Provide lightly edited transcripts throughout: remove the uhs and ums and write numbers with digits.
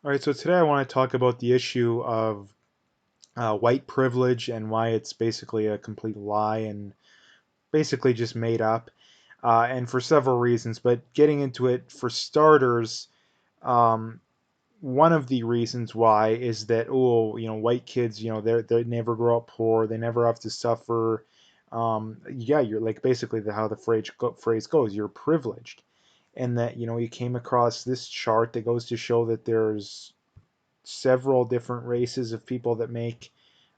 All right, so today I want to talk about the issue of white privilege and why it's basically a complete lie and basically just made up, and for several reasons. But getting into it, for starters, um, one of the reasons why is that white kids, they never grow up poor, they never have to suffer. Yeah, you're like basically how the phrase goes, you're privileged, and that you came across this chart that goes to show that there's several different races of people that make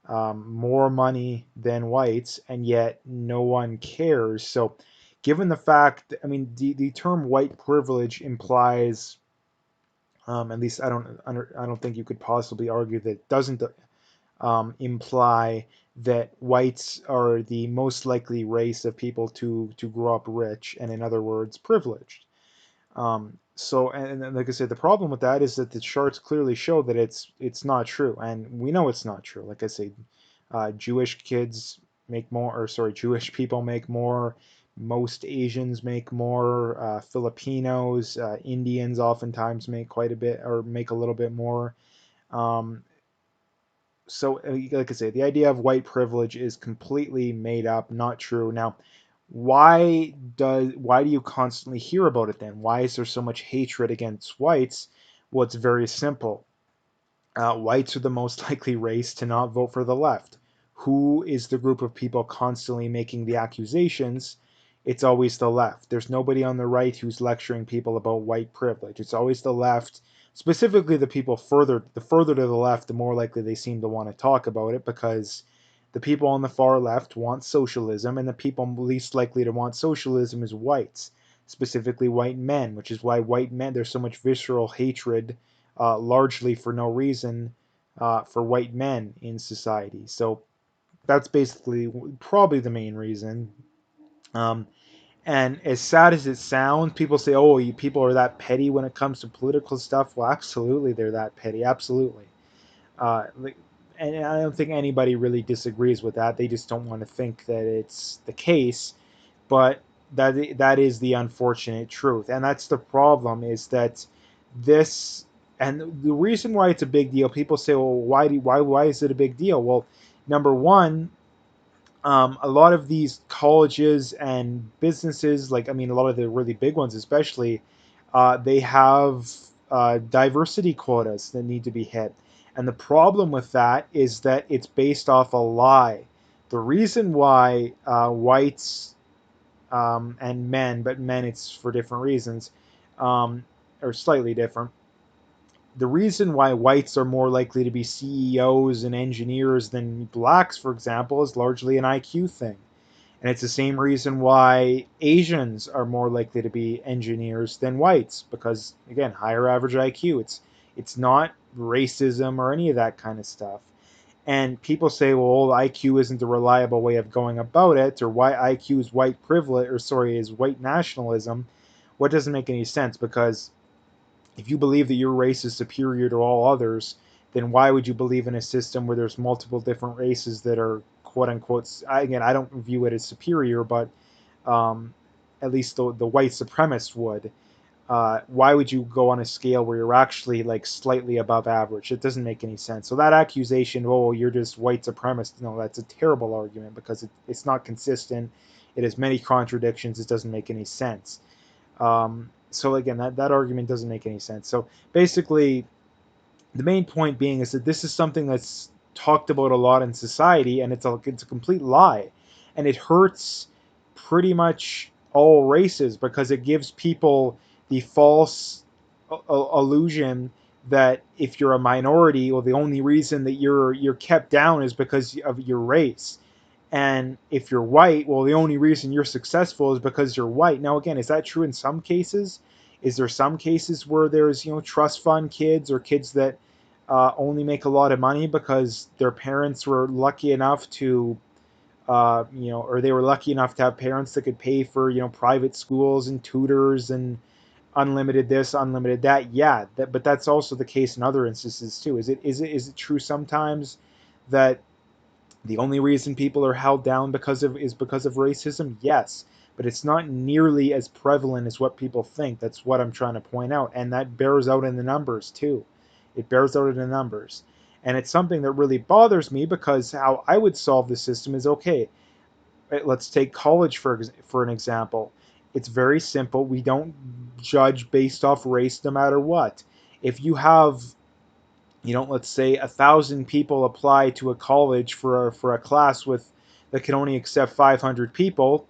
more money than whites, and yet no one cares. So, given the fact, I mean, the term white privilege implies, at least I don't think you could possibly argue that it doesn't imply that whites are the most likely race of people to grow up rich, and in other words, privileged. And like I said, the problem with that is that the charts clearly show that it's not true, and we know it's not true. Like I say, Jewish kids make more, or sorry, Jewish people make more. Most Asians make more. Filipinos, Indians oftentimes make quite a bit, or make a little bit more. Um, so, like I say, the idea of white privilege is completely made up, not true. Now, why do you constantly hear about it then? Why is there so much hatred against whites? Well, it's very simple. Whites are the most likely race to not vote for the left. Who is the group of people constantly making the accusations? It's always the left. There's nobody on the right who's lecturing people about white privilege. It's always the left, specifically the further to the left, the more likely they seem to want to talk about it, because the people on the far left want socialism, and the people least likely to want socialism is whites, specifically white men, which is why white men, there's so much visceral hatred, largely for no reason, for white men in society. So that's basically probably the main reason. Um, and as sad as it sounds, people say, "Oh, people are that petty when it comes to political stuff." Well, absolutely, they're that petty. Absolutely. Like, and I don't think anybody really disagrees with that. They just don't want to think that it's the case. But that is the unfortunate truth, and that's the problem. Is that this and the reason why it's a big deal? People say, "Well, why is it a big deal?" Well, number one, a lot of these colleges and businesses, like I mean, a lot of the really big ones, especially, they have diversity quotas that need to be hit. And the problem with that is that it's based off a lie. The reason why whites and men, but men it's for different reasons, um, or slightly different. The reason why whites are more likely to be CEOs and engineers than blacks, for example, is largely an IQ thing. And it's the same reason why Asians are more likely to be engineers than whites, because again, higher average IQ. It's not racism or any of that kind of stuff. And people say, well, IQ isn't a reliable way of going about it, or why IQ is white privilege, or sorry, is white nationalism. What doesn't make any sense, because if you believe that your race is superior to all others, then why would you believe in a system where there's multiple different races that are quote unquote, again, I don't view it as superior, but um, at least the white supremacist would. Why would you go on a scale where you're actually like slightly above average? It doesn't make any sense. So that accusation, oh, you're just white supremacist, no, that's a terrible argument, because it's not consistent. It has many contradictions. It doesn't make any sense. So again, that argument doesn't make any sense. So basically, the main point being is that this is something that's talked about a lot in society, and it's a complete lie, and it hurts pretty much all races, because it gives people the false illusion that if you're a minority, or the only reason that you're kept down is because of your race. And if you're white, well, the only reason you're successful is because you're white. Now, again, is that true in some cases? Is there some cases where there's trust fund kids, or kids that only make a lot of money because their parents were lucky enough to or they were lucky enough to have parents that could pay for private schools and tutors and unlimited this, unlimited that? Yeah, but that's also the case in other instances too. Is it true sometimes that the only reason people are held down because of racism? Yes, but it's not nearly as prevalent as what people think. That's what I'm trying to point out, and that bears out in the numbers too. It bears out in the numbers. And it's something that really bothers me, because how I would solve the system is, okay, let's take college for an example. It's very simple. We don't judge based off race no matter what. If you have, let's say 1,000 people apply to a college for a class with that can only accept 500 people,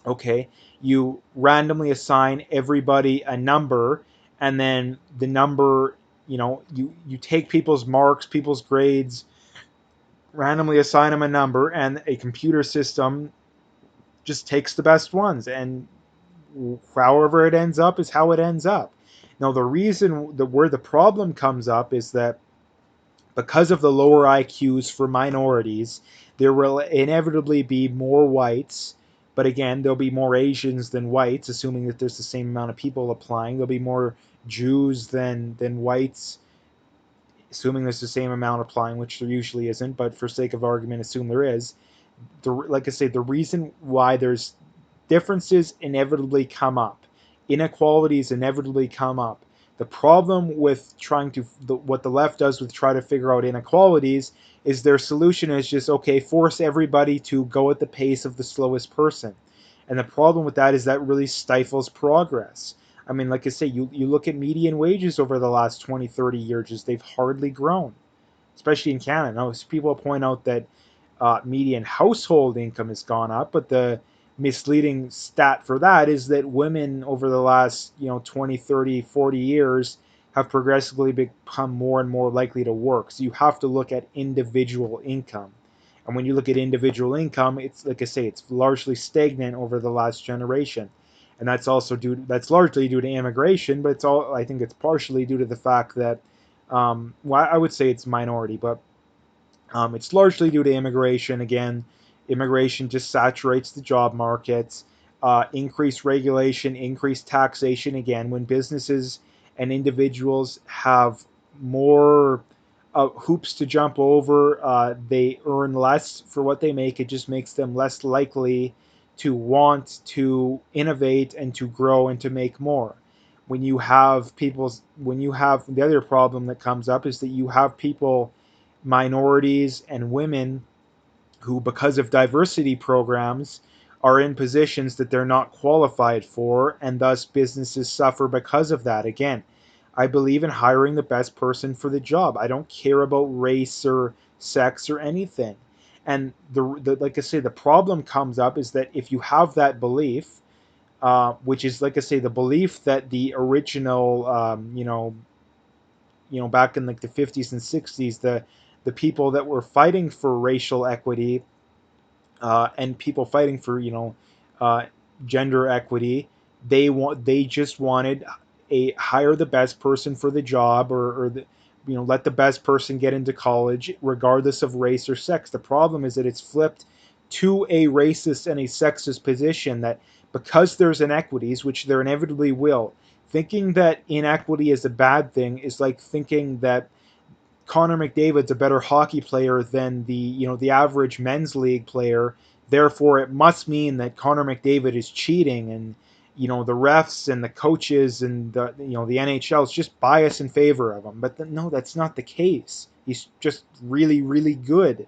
okay, you randomly assign everybody a number, and then the number, you take people's marks, people's grades, randomly assign them a number, and a computer system just takes the best ones, and however it ends up is how it ends up. Now, the reason that where the problem comes up is that because of the lower IQs for minorities, there will inevitably be more whites, but again, there'll be more Asians than whites, assuming that there's the same amount of people applying. There'll be more Jews than whites, assuming there's the same amount applying, which there usually isn't, but for sake of argument, assume there is. Like I say, the reason why there's differences inevitably come up, inequalities inevitably come up. The problem with what the left does with try to figure out inequalities is their solution is just, okay, force everybody to go at the pace of the slowest person. And the problem with that is that really stifles progress. I mean, like I say, you look at median wages over the last 20, 30 years, they've hardly grown, especially in Canada. Now, people point out that median household income has gone up, but the misleading stat for that is that women over the last 20, 30, 40 years have progressively become more and more likely to work. So you have to look at individual income. And when you look at individual income, it's like I say, it's largely stagnant over the last generation. And that's largely due to immigration, but I think it's partially due to the fact that well, I would say it's minority, but it's largely due to immigration. Again, immigration just saturates the job markets. Increased regulation, increased taxation. Again, when businesses and individuals have more hoops to jump over, they earn less for what they make. It just makes them less likely to want to innovate and to grow and to make more. When you have the other problem that comes up is that you have people, minorities and women, who, because of diversity programs, are in positions that they're not qualified for, and thus businesses suffer because of that. Again, I believe in hiring the best person for the job. I don't care about race or sex or anything. And like I say, the problem comes up is that if you have that belief, which is, like I say, the belief that the original, back in like the 50s and 60s, the people that were fighting for racial equity, and people fighting for uh, gender equity, they just wanted a hire the best person for the job, or let the best person get into college regardless of race or sex. The problem is that it's flipped to a racist and a sexist position, that because there's inequities, which there inevitably will, thinking that inequity is a bad thing is like thinking that Connor McDavid's a better hockey player than the average men's league player. Therefore, it must mean that Connor McDavid is cheating, and the refs and the coaches and the NHL is just biased in favor of him. But no, that's not the case. He's just really, really good.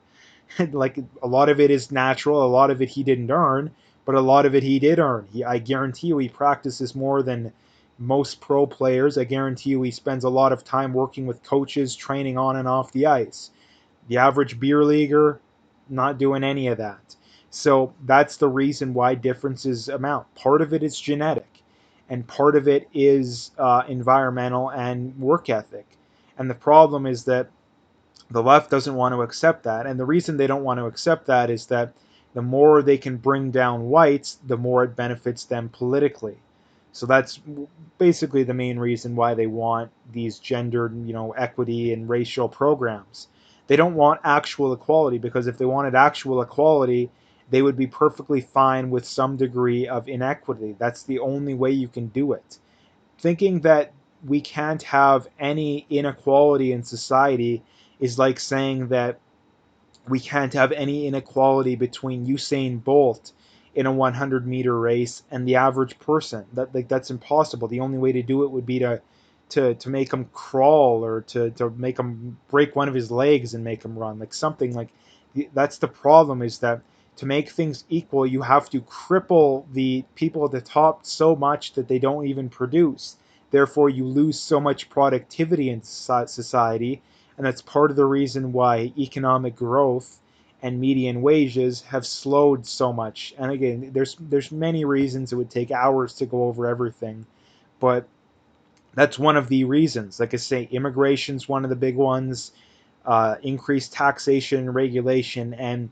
Like, a lot of it is natural, a lot of it he didn't earn, but a lot of it he did earn. I guarantee you he practices more than most pro players. I guarantee you he spends a lot of time working with coaches, training on and off the ice. The average beer leaguer, not doing any of that. So that's the reason why differences amount. Part of it is genetic, and part of it is environmental and work ethic. And the problem is that the left doesn't want to accept that. And the reason they don't want to accept that is that the more they can bring down whites, the more it benefits them politically. So that's basically the main reason why they want these gendered, equity and racial programs. They don't want actual equality, because if they wanted actual equality, they would be perfectly fine with some degree of inequity. That's the only way you can do it. Thinking that we can't have any inequality in society is like saying that we can't have any inequality between Usain Bolt in a 100-meter race and the average person. That's impossible. The only way to do it would be to make him crawl, or to make him break one of his legs and make him run, like something like that's the problem, is that to make things equal, you have to cripple the people at the top so much that they don't even produce. Therefore, you lose so much productivity in society, and that's part of the reason why economic growth and median wages have slowed so much. And again, there's many reasons. It would take hours to go over everything, but that's one of the reasons. Like I say, immigration's one of the big ones. Increased taxation and regulation, and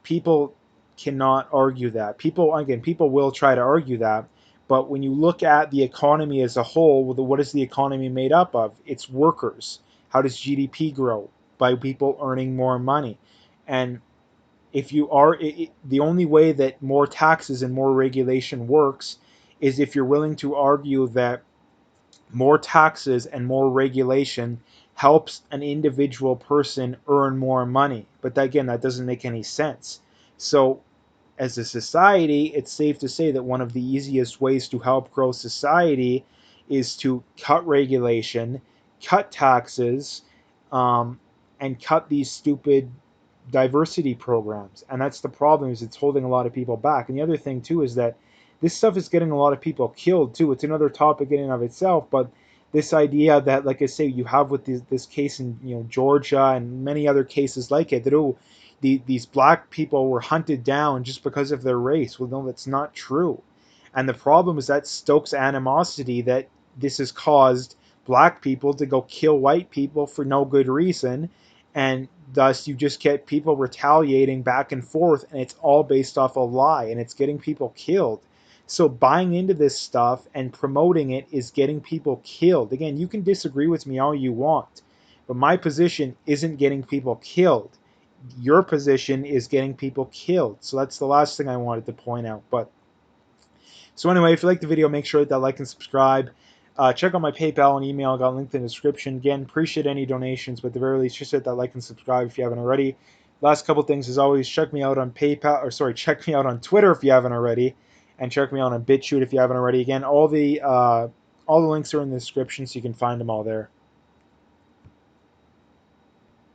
people cannot argue that. People will try to argue that, but when you look at the economy as a whole, what is the economy made up of? It's workers. How does GDP grow? By people earning more money. And if you are the only way that more taxes and more regulation works is if you're willing to argue that more taxes and more regulation helps an individual person earn more money. But again, that doesn't make any sense. So, as a society, it's safe to say that one of the easiest ways to help grow society is to cut regulation, cut taxes, and cut these stupid diversity programs. And that's the problem, is it's holding a lot of people back. And the other thing too is that this stuff is getting a lot of people killed too. It's another topic in and of itself, but this idea that, like I say, you have with this case in Georgia and many other cases like it, that these black people were hunted down just because of their race. Well, no, that's not true. And the problem is that stokes animosity, that this has caused black people to go kill white people for no good reason, and thus you just get people retaliating back and forth, and it's all based off a lie, and it's getting people killed. So buying into this stuff and promoting it is getting people killed. Again, you can disagree with me all you want, but my position isn't getting people killed. Your position is getting people killed. So that's the last thing I wanted to point out. But so anyway, if you like the video, make sure to hit that like and subscribe. Check out my PayPal and email. I got linked in the description. Again, appreciate any donations, but at the very least, just hit that like and subscribe if you haven't already. Last couple things, as always, check me out on PayPal, or sorry, check me out on Twitter if you haven't already, and check me out on BitChute if you haven't already. Again, all the links are in the description, so you can find them all there.